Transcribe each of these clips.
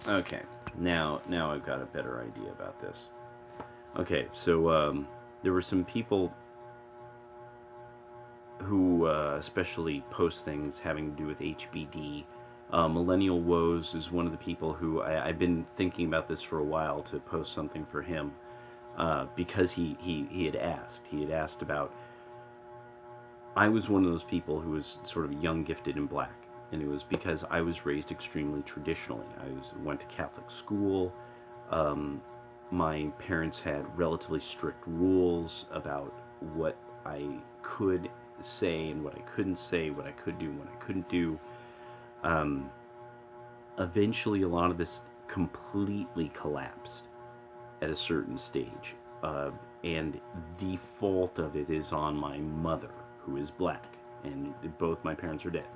Okay, now I've got a better idea about this. Okay, so there were some people who especially post things having to do with HBD. Millennial Woes is one of the people who I've been thinking about this for a while to post something for him because he had asked. He had asked about. I was one of those people who was sort of young, gifted, and black, and it was because I was raised extremely traditionally. Went to Catholic school. Um, my parents had relatively strict rules about what I could say and what I couldn't say, what I could do and what I couldn't do. Um, Eventually, a lot of this completely collapsed at a certain stage. And the fault of it is on my mother, who is black, and both my parents are dead.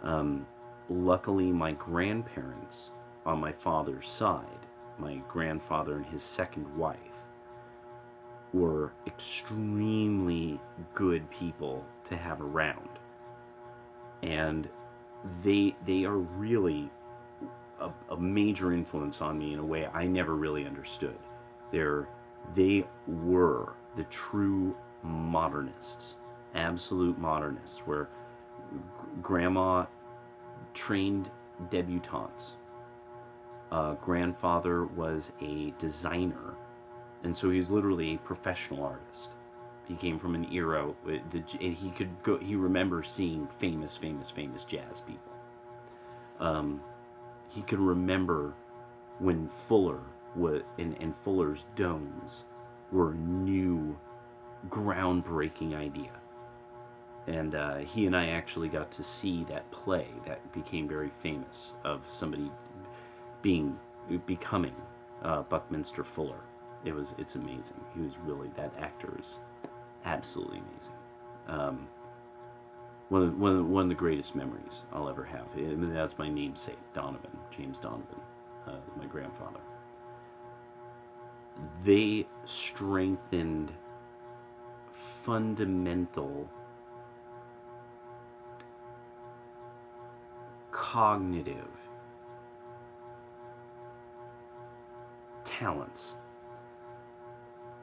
Um, Luckily, my grandparents on my father's side, my grandfather and his second wife, were extremely good people to have around, and they are really a major influence on me in a way I never really understood. They're they were the true modernists, absolute modernists, where grandma trained debutantes. Grandfather was a designer, and so he's literally a professional artist. He came from an era he could go. He remembers seeing famous jazz people. Um, he could remember when Fuller was and Fuller's domes were a new, groundbreaking idea. And he and I actually got to see that play that became very famous of somebody being becoming Buckminster Fuller. It's amazing. He was really that actor is absolutely amazing. Um, one of the greatest memories I'll ever have. And that's my namesake, Donovan, James Donovan, my grandfather. They strengthened fundamental cognitive talents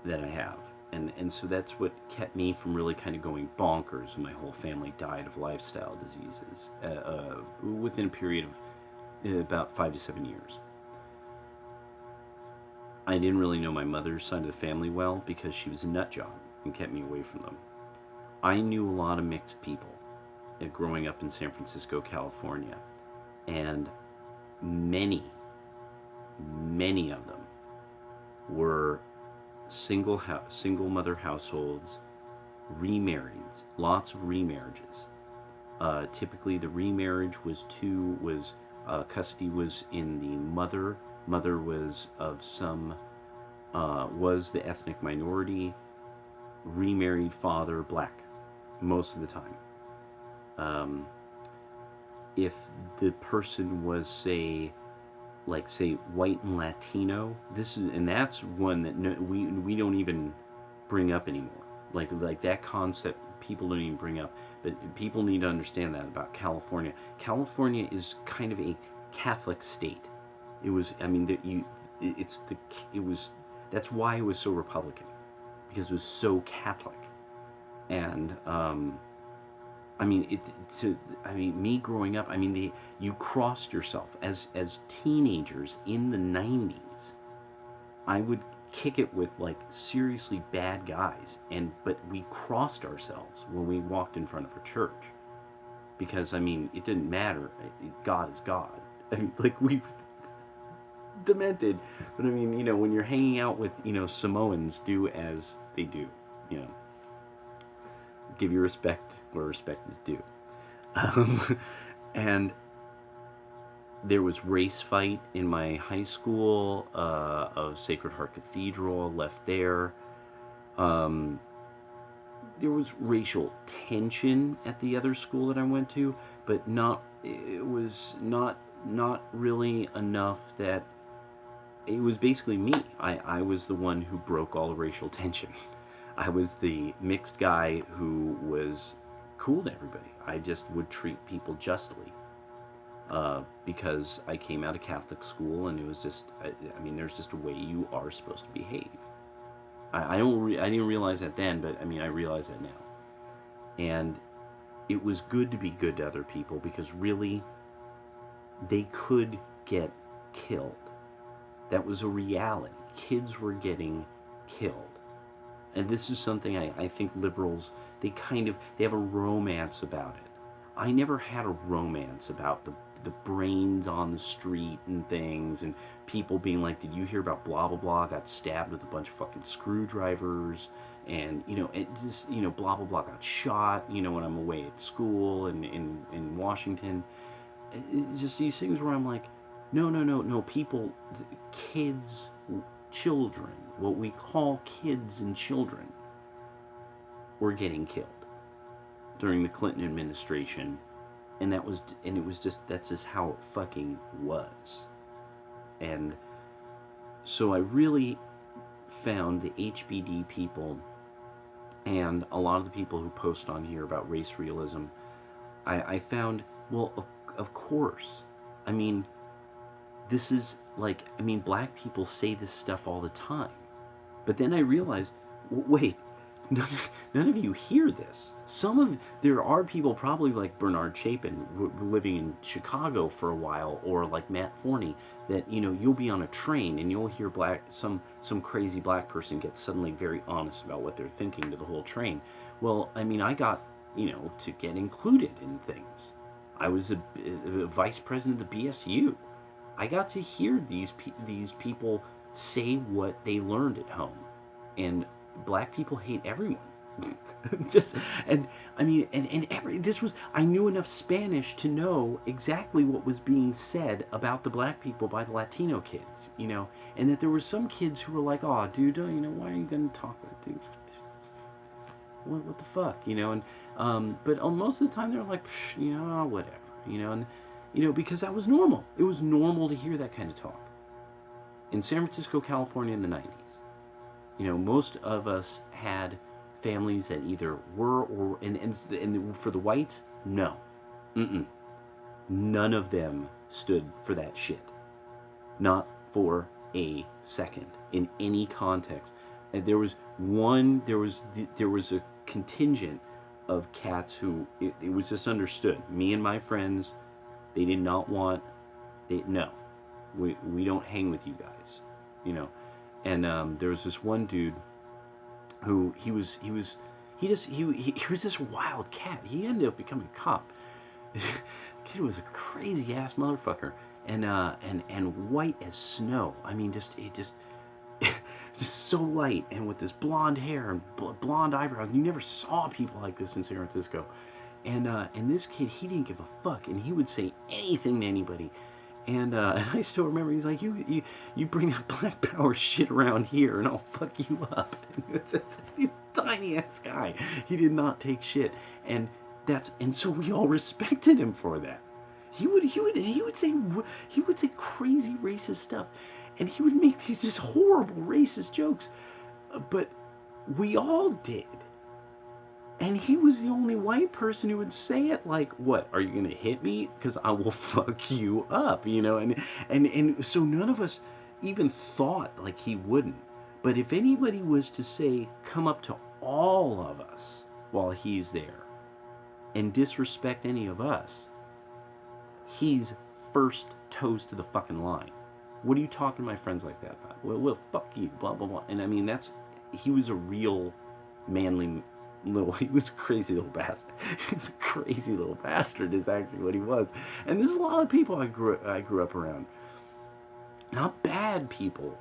that I have. And so that's what kept me from really kind of going bonkers when my whole family died of lifestyle diseases within a period of about 5 to 7 years. I didn't really know my mother's side of the family well because she was a nut job and kept me away from them. I knew a lot of mixed people growing up in San Francisco, California, and many, many of them were single mother households, remarrieds, lots of remarriages. Typically, the remarriage was custody was in the mother. Mother was of some was the ethnic minority. Remarried father, black, most of the time. Um, if the person was say white and Latino, that's one that we don't even bring up anymore. Like that concept, people don't even bring up. But people need to understand that about California. California is kind of a Catholic state. It was, I mean, it was. That's why it was so Republican, because it was so Catholic, and I mean, me growing up. I mean, you crossed yourself as teenagers in the '90s. I would kick it with like seriously bad guys, but we crossed ourselves when we walked in front of a church because I mean, it didn't matter. God is God. I mean, like we demented, but I mean, when you're hanging out with Samoans, do as they do. You know, give your respect where respect is due. Um, and there was race fight in my high school of Sacred Heart Cathedral. Left there. Um, there was racial tension at the other school that I went to, but not. It was not really enough that it was basically me. I was the one who broke all the racial tension. I was the mixed guy who was cool to everybody. I just would treat people justly. because I came out of Catholic school, and it was just, I mean, there's just a way you are supposed to behave. I didn't realize that then, but I mean, I realize that now. And it was good to be good to other people, because really, they could get killed. That was a reality. Kids were getting killed. And this is something I think liberals, they have a romance about it. I never had a romance about the brains on the street and things, and people being like, did you hear about blah blah blah got stabbed with a bunch of fucking screwdrivers, and it just, blah blah blah got shot, when I'm away at school and in Washington. It's just these things where I'm like, no, people, kids, children, what we call kids and children, were getting killed during the Clinton administration, and it was just, that's just how it fucking was. And so I really found the HBD people and a lot of the people who post on here about race realism, I found, well, of course, I mean, this is like, I mean, black people say this stuff all the time. But then I realized, wait, none of you hear this. There are people probably like Bernard Chapin, living in Chicago for a while, or like Matt Forney, that, you'll be on a train and you'll hear some crazy black person get suddenly very honest about what they're thinking to the whole train. Well, I mean, I got, to get included in things. I was a vice president of the BSU. I got to hear these people say what they learned at home, and black people hate everyone. I knew enough Spanish to know exactly what was being said about the black people by the Latino kids, and that there were some kids who were like, oh, dude, why are you gonna talk like, dude? What the fuck, but most of the time they're like, whatever, and because that was normal. It was normal to hear that kind of talk. In San Francisco, California in the 90s, most of us had families that either were or, and for the whites, no. None of them stood for that shit. Not for a second, in any context. And there was a contingent of cats who, it was just understood. Me and my friends, they did not want, no, we don't hang with you guys, and there was this one dude who he was this wild cat. He ended up becoming a cop. The kid was a crazy ass motherfucker, and white as snow. I mean, just so light, and with this blonde hair and blonde eyebrows. You never saw people like this in San Francisco. And this kid, he didn't give a fuck, and he would say anything to anybody. And I still remember, he's like, you bring that black power shit around here, and I'll fuck you up. He's a tiny ass guy. He did not take shit, and so we all respected him for that. He would say crazy racist stuff, and he would make these just horrible racist jokes, but we all did. And he was the only white person who would say it like, what, are you going to hit me? Because I will fuck you up, And so none of us even thought like he wouldn't. But if anybody was to say, come up to all of us while he's there and disrespect any of us, he's first toes to the fucking line. What are you talking to my friends like that about? Well, fuck you, blah, blah, blah. And I mean, he was a real manly he was a crazy little bastard. He's a crazy little bastard is actually what he was. And there's a lot of people I grew up around. Not bad people,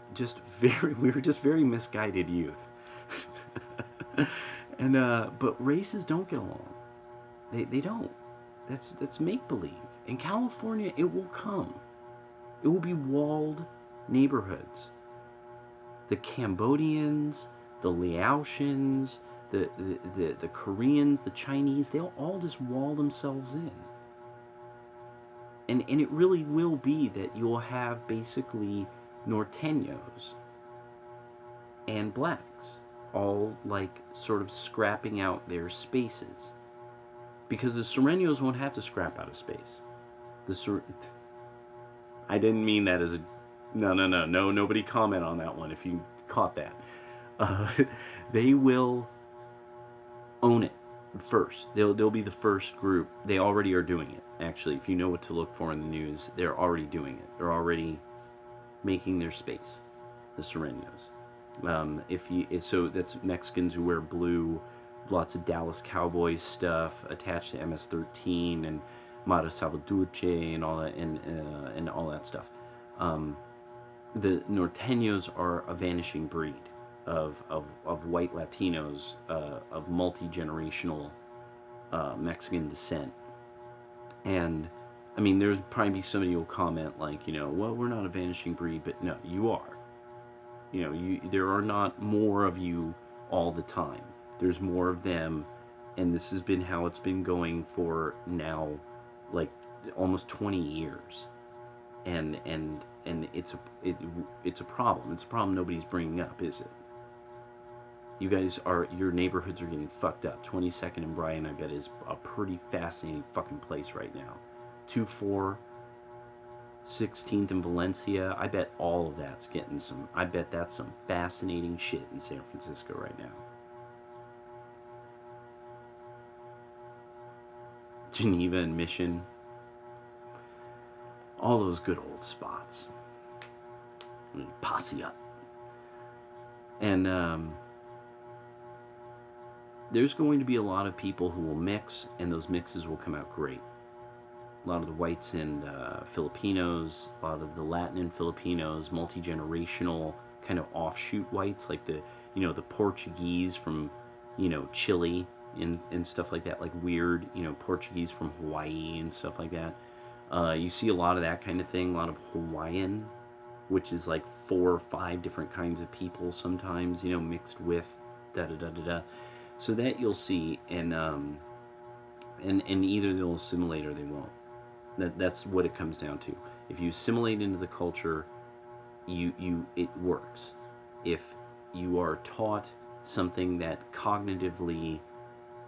we were just very misguided youth. And but races don't get along. They don't. That's make-believe. In California, it will come. It will be walled neighborhoods. The Cambodians, the Laotians, the Koreans, the Chinese, they'll all just wall themselves in. And it really will be that you'll have basically Norteños and blacks all like sort of scrapping out their spaces. Because the Sureños won't have to scrap out a space. I didn't mean that as a no, nobody comment on that one if you caught that. Uh, they will own it first. They'll be the first group. They already are doing it. Actually, if you know what to look for in the news, they're already doing it. They're already making their space. The Sureños. So that's Mexicans who wear blue, lots of Dallas Cowboys stuff attached to MS-13 and Mara Salvatrucha and all that and all that stuff. The Norteños are a vanishing breed of white Latinos of multi-generational Mexican descent. And I mean, there's probably somebody who will comment like, well, we're not a vanishing breed, but no, you are. There are not more of you all the time. There's more of them, and this has been how it's been going for now, like almost 20 years, and it's a problem. It's a problem nobody's bringing up, is it? Your neighborhoods are getting fucked up. 22nd and Bryan, I bet, is a pretty fascinating fucking place right now. 2-4. 16th in Valencia. I bet all of that's getting I bet that's some fascinating shit in San Francisco right now. Geneva and Mission. All those good old spots. Posse up. And there's going to be a lot of people who will mix, and those mixes will come out great. A lot of the whites and Filipinos, a lot of the Latin and Filipinos, multi-generational kind of offshoot whites, like the Portuguese from, Chile and stuff like that, like weird, Portuguese from Hawaii and stuff like that. You see a lot of that kind of thing, a lot of Hawaiian, which is like 4 or 5 different kinds of people sometimes, mixed with da-da-da-da-da. So that you'll see, and either they'll assimilate or they won't. That's what it comes down to. If you assimilate into the culture, it works. If you are taught something that cognitively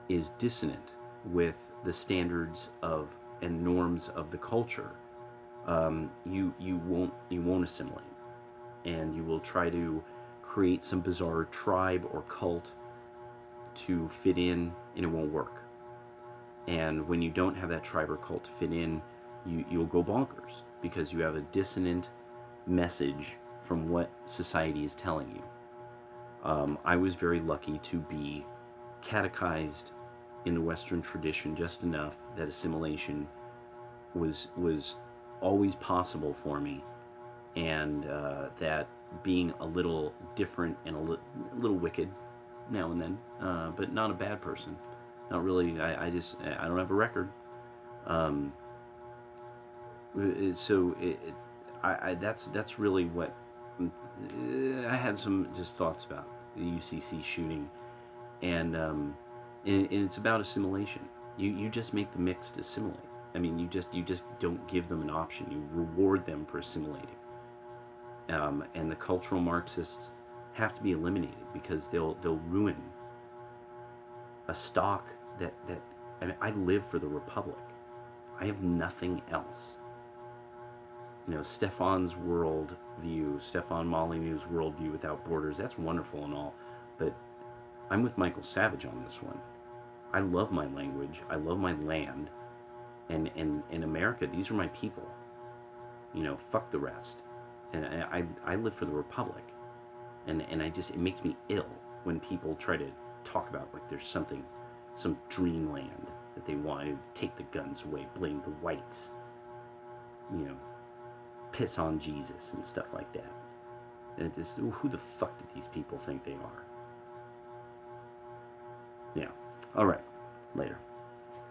is dissonant with the standards of and norms of the culture, you won't assimilate, and you will try to create some bizarre tribe or cult to fit in, and it won't work. And when you don't have that tribe or cult to fit in, you'll go bonkers because you have a dissonant message from what society is telling you. I was very lucky to be catechized in the Western tradition just enough that assimilation was always possible for me, and that being a little different and a little wicked now and then, but not a bad person. Not really. I don't have a record. That's really what I had some just thoughts about the UCC shooting, and it's about assimilation. You just make the mixed assimilate. I mean, you just don't give them an option. You reward them for assimilating. And the cultural Marxists have to be eliminated because they'll ruin a stock that I mean, I live for the Republic. I have nothing else. Stefan's worldview, Stefan Molyneux's worldview without borders, that's wonderful and all, but I'm with Michael Savage on this one. I love my language, I love my land, and in America, these are my people. Fuck the rest. And I live for the Republic. And it makes me ill when people try to talk about like there's some dreamland that they want to take the guns away, blame the whites, piss on Jesus and stuff like that. And it just, who the fuck do these people think they are? Yeah. All right. Later.